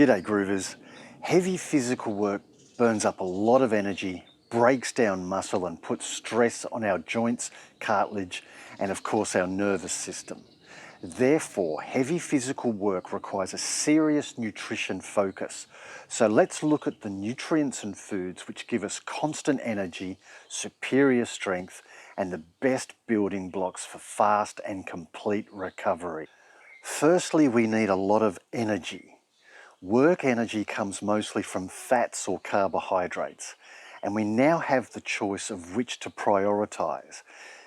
G'day Groovers. Heavy physical work burns up a lot of energy, breaks down muscle and puts stress on our joints, cartilage and of course our nervous system. Therefore, heavy physical work requires a serious nutrition focus. So let's look at the nutrients and foods which give us constant energy, superior strength and the best building blocks for fast and complete recovery. Firstly, we need a lot of energy. Work energy comes mostly from fats or carbohydrates, and we now have the choice of which to prioritise.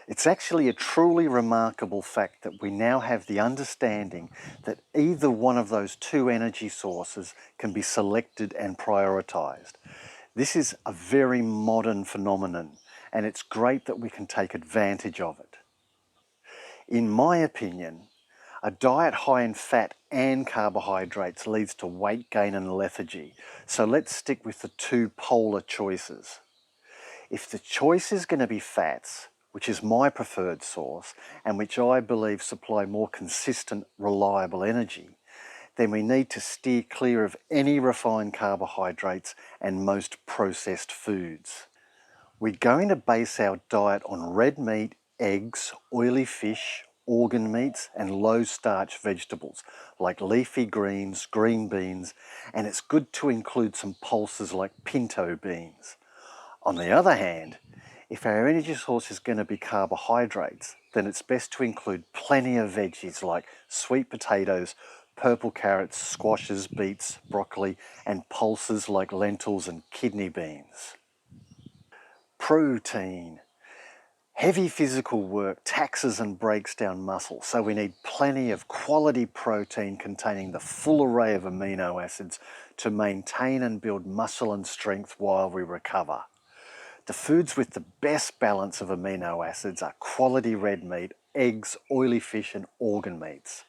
It's actually a truly remarkable fact that we now have the understanding that either one of those two energy sources can be selected and prioritised. This is a very modern phenomenon, and it's great that we can take advantage of it. In my opinion, a diet high in fat and carbohydrates leads to weight gain and lethargy, so let's stick with the two polar choices. If the choice is going to be fats, which is my preferred source and which I believe supply more consistent, reliable energy, then we need to steer clear of any refined carbohydrates and most processed foods. We're going to base our diet on red meat, eggs, oily fish, organ meats and low starch vegetables like leafy greens, green beans, and it's good to include some pulses like pinto beans. On the other hand, if our energy source is going to be carbohydrates, then it's best to include plenty of veggies like sweet potatoes, purple carrots, squashes, beets, broccoli, and pulses like lentils and kidney beans. Protein. Heavy physical work taxes and breaks down muscle, so we need plenty of quality protein containing the full array of amino acids to maintain and build muscle and strength while we recover. The foods with the best balance of amino acids are quality red meat, eggs, oily fish and organ meats.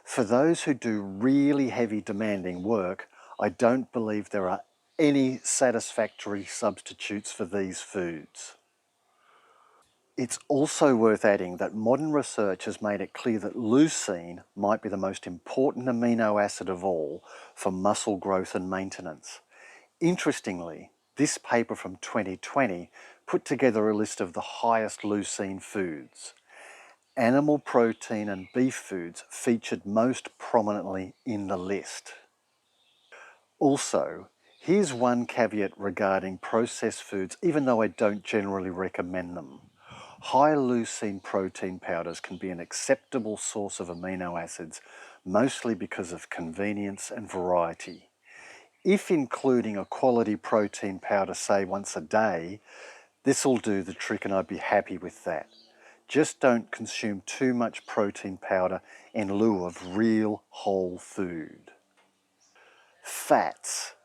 For those who do really heavy demanding work, I don't believe there are any satisfactory substitutes for these foods. It's also worth adding that modern research has made it clear that leucine might be the most important amino acid of all for muscle growth and maintenance. Interestingly, this paper from 2020 put together a list of the highest leucine foods. Animal protein and beef foods featured most prominently in the list. Also, here's one caveat regarding processed foods, even though I don't generally recommend them. High leucine protein powders can be an acceptable source of amino acids, mostly because of convenience and variety. If including a quality protein powder, say once a day, this will do the trick and I'd be happy with that. Just don't consume too much protein powder in lieu of real whole food. Fats.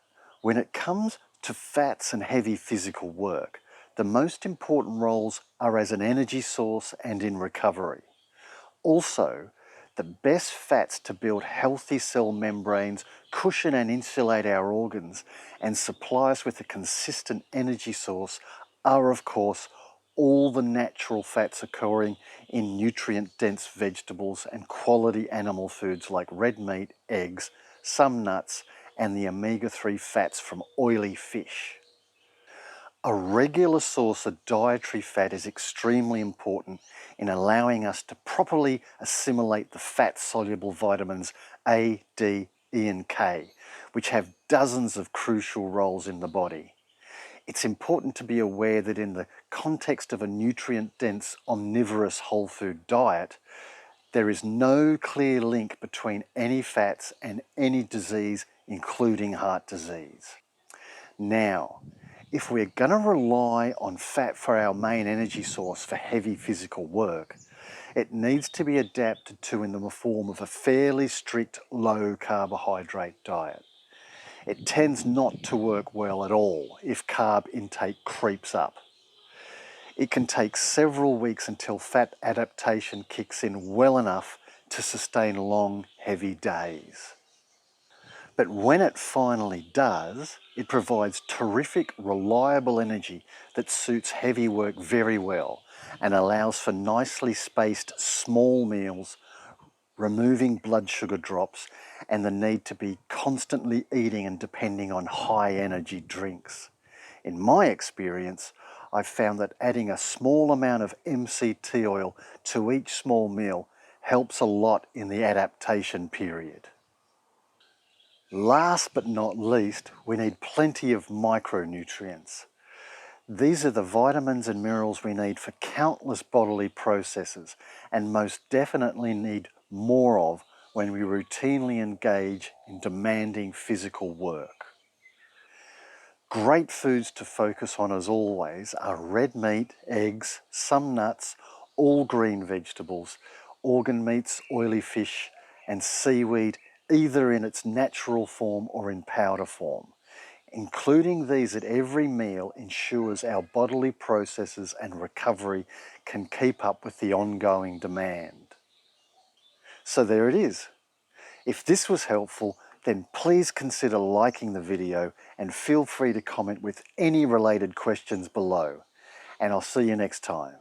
When it comes to fats and heavy physical work, the most important roles are as an energy source and in recovery. Also, the best fats to build healthy cell membranes, cushion and insulate our organs, and supply us with a consistent energy source are, of course, all the natural fats occurring in nutrient-dense vegetables and quality animal foods like red meat, eggs, some nuts, and the omega-3 fats from oily fish. A regular source of dietary fat is extremely important in allowing us to properly assimilate the fat-soluble vitamins A, D, E and K, which have dozens of crucial roles in the body. It's important to be aware that in the context of a nutrient-dense, omnivorous whole food diet, there is no clear link between any fats and any disease, including heart disease. Now, if we're going to rely on fat for our main energy source for heavy physical work, it needs to be adapted to in the form of a fairly strict low carbohydrate diet. It tends not to work well at all if carb intake creeps up. It can take several weeks until fat adaptation kicks in well enough to sustain long, heavy days. But when it finally does, it provides terrific, reliable energy that suits heavy work very well and allows for nicely spaced small meals, removing blood sugar drops and the need to be constantly eating and depending on high energy drinks. In my experience, I've found that adding a small amount of MCT oil to each small meal helps a lot in the adaptation period. Last but not least, we need plenty of micronutrients. These are the vitamins and minerals we need for countless bodily processes and most definitely need more of when we routinely engage in demanding physical work. Great foods to focus on as always are red meat, eggs, some nuts, all green vegetables, organ meats, oily fish and seaweed, either in its natural form or in powder form. Including these at every meal ensures our bodily processes and recovery can keep up with the ongoing demand. So there it is. If this was helpful, then please consider liking the video and feel free to comment with any related questions below. And I'll see you next time.